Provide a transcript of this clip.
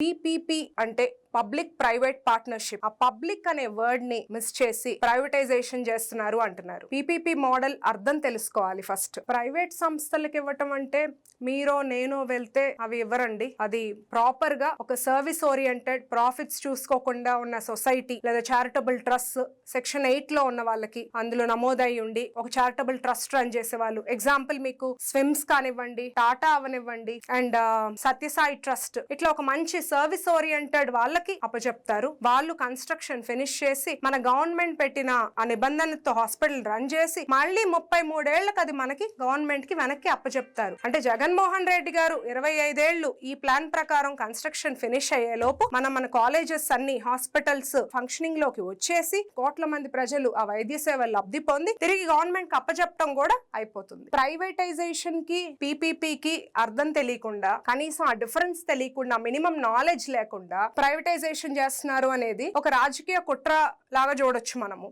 PPP అంటే public private partnership. ఆ public అనే వర్డ్ ని మిస్ చేసి ప్రైవేటైజేషన్ చేస్తున్నారు అంటున్నారు. పీపీపీ మోడల్ అర్థం తెలుసుకోవాలి ఫస్ట్. ప్రైవేట్ సంస్థలకు ఇవ్వటం అంటే మీరో నేనో వెళ్తే అవి ఇవ్వరండి. అది ప్రాపర్ గా ఒక సర్వీస్ ఓరియంటెడ్, ప్రాఫిట్స్ చూసుకోకుండా ఉన్న సొసైటీ లేదా చారిటబుల్ ట్రస్ట్ సెక్షన్ 8 లో ఉన్న వాళ్ళకి అందులో నమోదై ఉండి ఒక చారిటబుల్ ట్రస్ట్ రన్ చేసే వాళ్ళు. ఎగ్జాంపుల్ మీకు స్విమ్స్ కానివ్వండి, టాటా అవనివ్వండి, అండ్ సత్యసాయి ట్రస్ట్, ఇట్లా ఒక మంచి సర్వీస్ ఓరియంటెడ్ వాళ్ళకి అప్పచెప్తారు. వాళ్ళు కన్స్ట్రక్షన్ ఫినిష్ చేసి మన గవర్నమెంట్ పెట్టిన ఆ నిబంధనతో హాస్పిటల్ రన్ చేసి మళ్ళీ 33 ఏళ్లకు అది మనకి గవర్నమెంట్ కి వెనక్కి అప్పచెప్తారు. అంటే జగన్మోహన్ రెడ్డి గారు 25 ఏళ్లు ఈ ప్లాన్ ప్రకారం కన్స్ట్రక్షన్ ఫినిష్ అయ్యే లోపు మన కాలేజెస్ అన్ని, హాస్పిటల్స్ ఫంక్షనింగ్ లోకి వచ్చేసి కోట్ల మంది ప్రజలు ఆ వైద్య సేవలు లబ్ధి పొంది తిరిగి గవర్నమెంట్ కి అప్పచెప్పడం కూడా అయిపోతుంది. ప్రైవేటైజేషన్ కి పీపీపీకి అర్థం తెలియకుండా, కనీసం ఆ డిఫరెన్స్ తెలియకుండా, మినిమం నాలెడ్జ్ లేకుండా ప్రైవేటైజేషన్ చేస్తున్నారు అనేది ఒక రాజకీయ కుట్ర లాగా చూడొచ్చు మనము.